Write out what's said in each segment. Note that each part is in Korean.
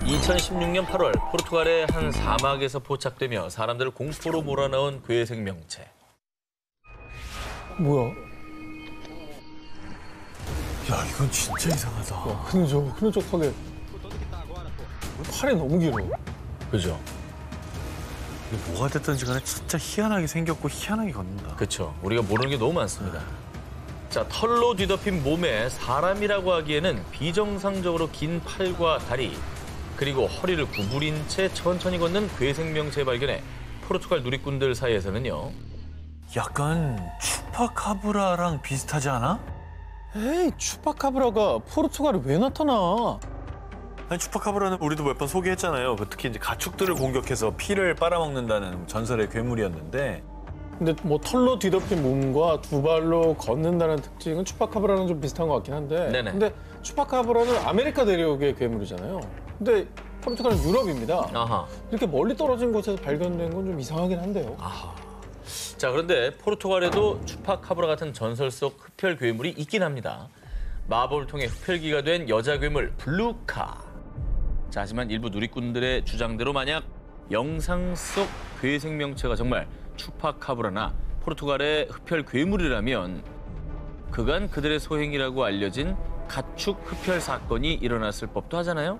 2016년 8월 포르투갈의 한 사막에서 포착되며 사람들을 공포로 몰아넣은 괴 생명체. 뭐야? 야, 이건 진짜 이상하다. 흐느적하게. 팔이 너무 길어. 그죠? 이게 뭐가 됐든지 간에 진짜 희한하게 생겼고 희한하게 걷는다. 그렇죠. 우리가 모르는 게 너무 많습니다. 자, 털로 뒤덮인 몸에 사람이라고 하기에는 비정상적으로 긴 팔과 다리, 그리고 허리를 구부린 채 천천히 걷는 괴 생명체 발견에 포르투갈 누리꾼들 사이에서는요. 약간 추파카브라랑 비슷하지 않아? 에이, 추파카브라가 포르투갈에 왜 나타나? 아니, 추파카브라는 우리도 몇 번 소개했잖아요. 특히 이제 가축들을 공격해서 피를 빨아먹는다는 전설의 괴물이었는데. 근데 뭐 털로 뒤덮인 몸과 두 발로 걷는다는 특징은 추파카브라랑 좀 비슷한 것 같긴 한데. 네네. 근데 추파카브라는 아메리카 대륙의 괴물이잖아요. 근데 포르투갈은 유럽입니다. 아하. 이렇게 멀리 떨어진 곳에서 발견된 건 좀 이상하긴 한데요. 아하. 자, 그런데 포르투갈에도 추파카브라 같은 전설 속 흡혈 괴물이 있긴 합니다. 마법을 통해 흡혈귀가 된 여자 괴물 블루카. 자, 하지만 일부 누리꾼들의 주장대로 만약 영상 속 괴 생명체가 정말 추파카브라나 포르투갈의 흡혈 괴물이라면 그간 그들의 소행이라고 알려진 가축 흡혈 사건이 일어났을 법도 하잖아요.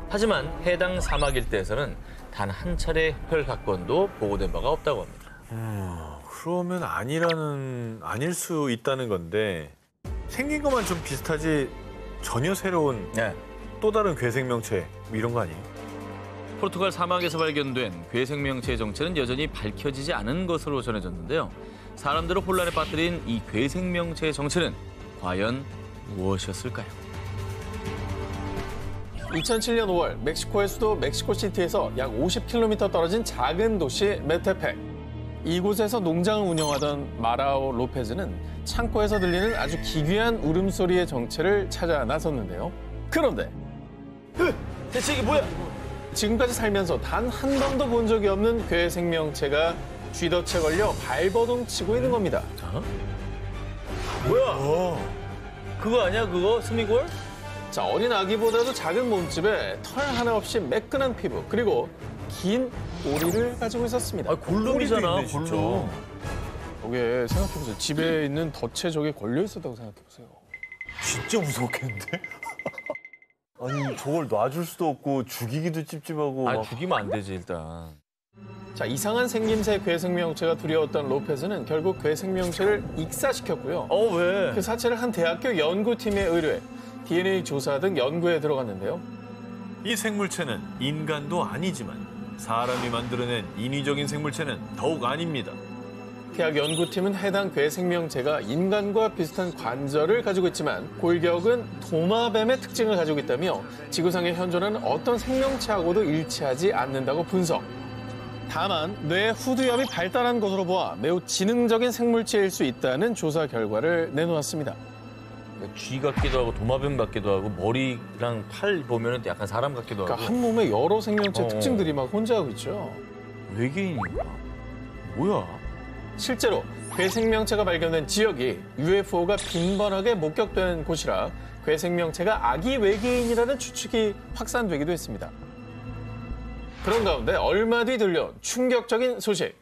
하지만 해당 사막 일대에서는 단 한 차례 흡혈 사건도 보고된 바가 없다고 합니다. 그러면 아닐 수 있다는 건데 생긴 것만 좀 비슷하지 전혀 새로운 네. 또 다른 괴생명체 뭐 이런 거 아니에요? 포르투갈 사막에서 발견된 괴 생명체의 정체는 여전히 밝혀지지 않은 것으로 전해졌는데요. 사람들을 혼란에 빠뜨린 이 괴 생명체의 정체는 과연 무엇이었을까요? 2007년 5월 멕시코의 수도 멕시코시티에서 약 50km 떨어진 작은 도시 메테펙. 이곳에서 농장을 운영하던 마라오 로페즈는 창고에서 들리는 아주 기괴한 울음소리의 정체를 찾아 나섰는데요. 그런데 대체 이게 뭐야? 지금까지 살면서 단 한 번도 본 적이 없는 괴 생명체가 쥐덫에 걸려 발버둥 치고 있는 겁니다. 뭐야? 그거 아니야? 그거? 스미골? 자, 어린 아기보다도 작은 몸집에 털 하나 없이 매끈한 피부, 그리고 긴 꼬리를 가지고 있었습니다. 아, 골룸이잖아, 꼬리도 있네, 골룸. 저게 생각해보세요. 집에 있는 덫에 저게 걸려 있었다고 생각해보세요. 진짜 무서웠겠는데? 아니, 저걸 놔줄 수도 없고 죽이기도 찝찝하고. 아, 죽이면 안 되지, 일단. 자, 이상한 생김새의 괴 생명체가 두려웠던 로페즈는 결국 괴 생명체를 익사시켰고요. 왜? 그 사체를 한 대학교 연구팀에 의뢰해 DNA 조사 등 연구에 들어갔는데요. 이 생물체는 인간도 아니지만 사람이 만들어낸 인위적인 생물체는 더욱 아닙니다. 대학 연구팀은 해당 괴 생명체가 인간과 비슷한 관절을 가지고 있지만 골격은 도마뱀의 특징을 가지고 있다며 지구상에 현존하는 어떤 생명체하고도 일치하지 않는다고 분석. 다만 뇌 후두염이 발달한 것으로 보아 매우 지능적인 생물체일 수 있다는 조사 결과를 내놓았습니다. 쥐 같기도 하고 도마뱀 같기도 하고 머리랑 팔 보면 약간 사람 같기도 하고. 그러니까 한 몸에 여러 생명체 특징들이 막 혼재하고 있죠. 외계인인가? 뭐야? 실제로 괴 생명체가 발견된 지역이 UFO가 빈번하게 목격된 곳이라 괴 생명체가 아기 외계인이라는 추측이 확산되기도 했습니다. 그런 가운데 얼마 뒤 들려온 충격적인 소식.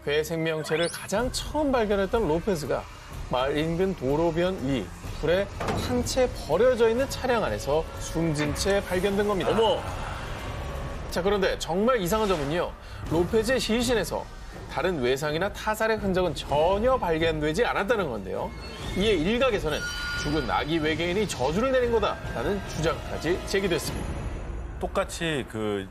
괴 생명체를 가장 처음 발견했던 로페즈가 마을 인근 도로변 위 불에 한 채 버려져 있는 차량 안에서 숨진 채 발견된 겁니다. 어머! 자, 그런데 정말 이상한 점은요. 로페즈의 시신에서 다른 외상이나 타살의 흔적은 전혀 발견되지 않았다는 건데요. 이에 일각에서는 죽은 아기 외계인이 저주를 내린 거다라는 주장까지 제기됐습니다. 똑같이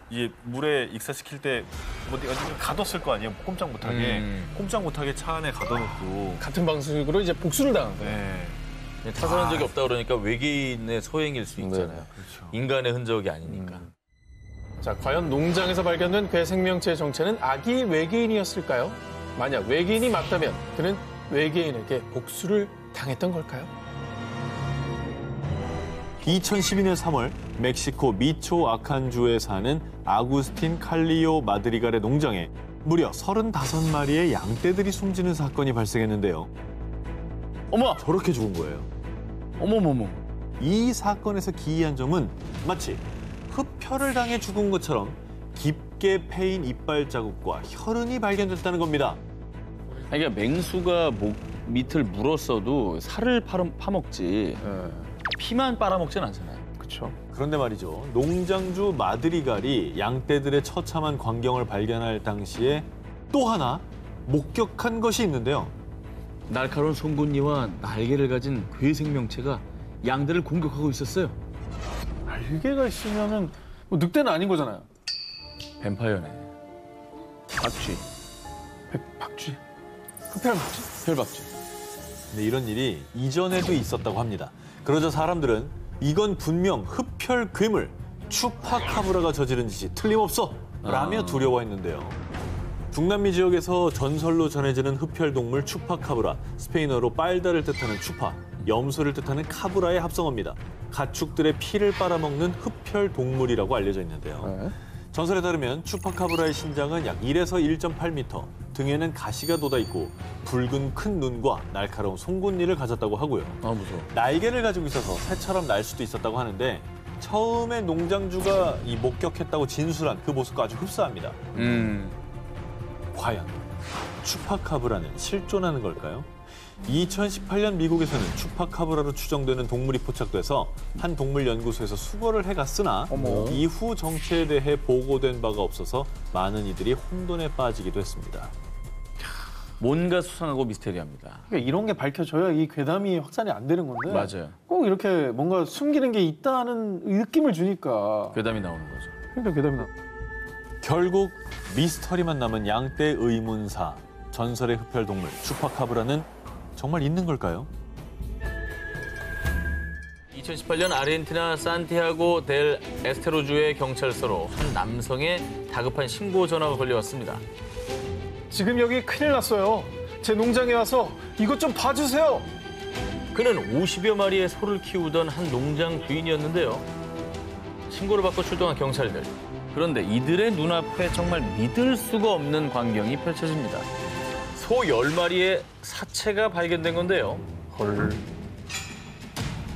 이 물에 익사시킬 때 어디 가뒀을 거 아니에요? 꼼짝 못하게. 꼼짝 못하게 차 안에 가둬놓고. 같은 방식으로 이제 복수를 당한 거예요. 네. 타살한 적이 없다 그러니까 외계인의 소행일 수 있잖아요. 그렇죠. 인간의 흔적이 아니니까. 자, 과연 농장에서 발견된 괴 생명체의 정체는 아기 외계인이었을까요? 만약 외계인이 맞다면 그는 외계인에게 복수를 당했던 걸까요? 2012년 3월 멕시코 미초아칸주에 사는 아구스틴 칼리오 마드리갈의 농장에 무려 35마리의 양떼들이 숨지는 사건이 발생했는데요. 어머! 저렇게 죽은 거예요. 어머머머. 이 사건에서 기이한 점은 마치 흡혈을 당해 죽은 것처럼 깊게 패인 이빨 자국과 혈흔이 발견됐다는 겁니다. 그러니까 맹수가 목 밑을 물었어도 살을 파먹지 피만 빨아먹진 않잖아요. 그렇죠. 그런데 말이죠. 농장주 마드리갈이 양떼들의 처참한 광경을 발견할 당시에 또 하나 목격한 것이 있는데요. 날카로운 송곳니와 날개를 가진 괴 생명체가 양들을 공격하고 있었어요. 날개가 있으면은 뭐 늑대는 아닌 거잖아요. 뱀파이어네. 박쥐. 박쥐. 흡혈박쥐. 혈박쥐. 근데 이런 일이 이전에도 있었다고 합니다. 그러자 사람들은 이건 분명 흡혈 괴물 추파카브라가 저지른 짓이 틀림없어 라며 두려워했는데요. 중남미 지역에서 전설로 전해지는 흡혈 동물 추파카브라, 스페인어로 빨다를 뜻하는 추파, 염소를 뜻하는 카브라의 합성어입니다. 가축들의 피를 빨아먹는 흡혈 동물이라고 알려져 있는데요. 전설에 따르면 추파카브라의 신장은 약 1에서 1.8m, 등에는 가시가 돋아있고 붉은 큰 눈과 날카로운 송곳니를 가졌다고 하고요. 아 무서워. 날개를 가지고 있어서 새처럼 날 수도 있었다고 하는데 처음에 농장주가 이 목격했다고 진술한 그 모습과 아주 흡사합니다. 과연 추파카브라는 실존하는 걸까요? 2018년 미국에서는 추파카브라로 추정되는 동물이 포착돼서 한 동물연구소에서 수거를 해갔으나 이후 정체에 대해 보고된 바가 없어서 많은 이들이 혼돈에 빠지기도 했습니다. 뭔가 수상하고 미스테리합니다. 그러니까 이런 게 밝혀져야 이 괴담이 확산이 안 되는 건데. 맞아요. 꼭 이렇게 뭔가 숨기는 게 있다는 느낌을 주니까. 괴담이 나오는 거죠. 그러니까 괴담이 나. 결국 미스터리만 남은 양떼 의문사, 전설의 흡혈 동물 추파카브라는 정말 있는 걸까요? 2018년 아르헨티나 산티아고 델 에스테로주의 경찰서로 한 남성의 다급한 신고 전화가 걸려왔습니다. 지금 여기 큰일 났어요. 제 농장에 와서 이것 좀 봐주세요. 그는 50여 마리의 소를 키우던 한 농장 주인이었는데요. 신고를 받고 출동한 경찰들. 그런데 이들의 눈앞에 정말 믿을 수가 없는 광경이 펼쳐집니다. 소 10마리의 사체가 발견된 건데요. 헐.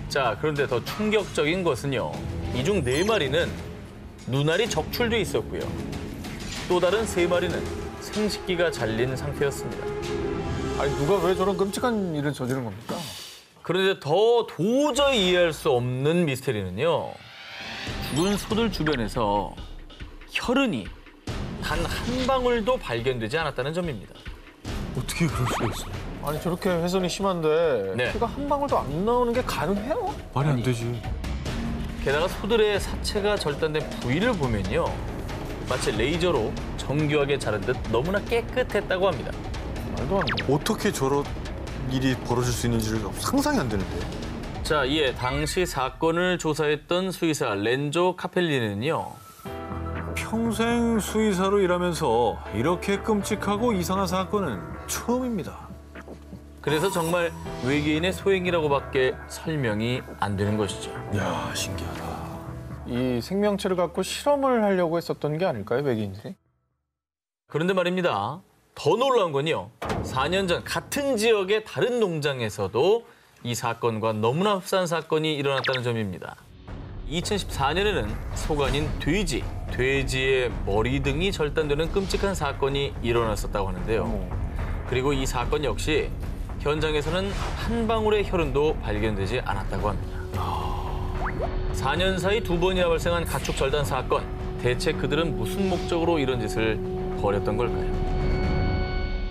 자, 그런데 더 충격적인 것은요. 이 중 4마리는 눈알이 적출돼 있었고요. 또 다른 3마리는 생식기가 잘린 상태였습니다. 아니 누가 왜 저런 끔찍한 일을 저지른 겁니까? 그런데 더 도저히 이해할 수 없는 미스테리는요. 죽은 소들 주변에서 혈흔이 단 한 방울도 발견되지 않았다는 점입니다. 어떻게 그럴 수가 있어요? 아니 저렇게 훼손이 심한데 네. 피가 한 방울도 안 나오는 게 가능해요? 말이 안 되지. 게다가 소들의 사체가 절단된 부위를 보면요. 마치 레이저로 정교하게 자른 듯 너무나 깨끗했다고 합니다. 말도 안 돼. 어떻게 저런 일이 벌어질 수 있는지를 상상이 안 되는데. 자, 이에 당시 사건을 조사했던 수의사 렌조 카펠리는요. 평생 수의사로 일하면서 이렇게 끔찍하고 이상한 사건은 처음입니다. 그래서 정말 외계인의 소행이라고밖에 설명이 안 되는 것이죠. 이야, 신기하다. 이 생명체를 갖고 실험을 하려고 했었던 게 아닐까요, 외계인들이? 그런데 말입니다. 더 놀라운 건요. 4년 전 같은 지역의 다른 농장에서도 이 사건과 너무나 흡사한 사건이 일어났다는 점입니다. 2014년에는 소가 아닌 돼지의 머리 등이 절단되는 끔찍한 사건이 일어났었다고 하는데요. 그리고 이 사건 역시 현장에서는 한 방울의 혈흔도 발견되지 않았다고 합니다. 4년 사이 2번이나 발생한 가축 절단 사건. 대체 그들은 무슨 목적으로 이런 짓을 벌였던 걸까요?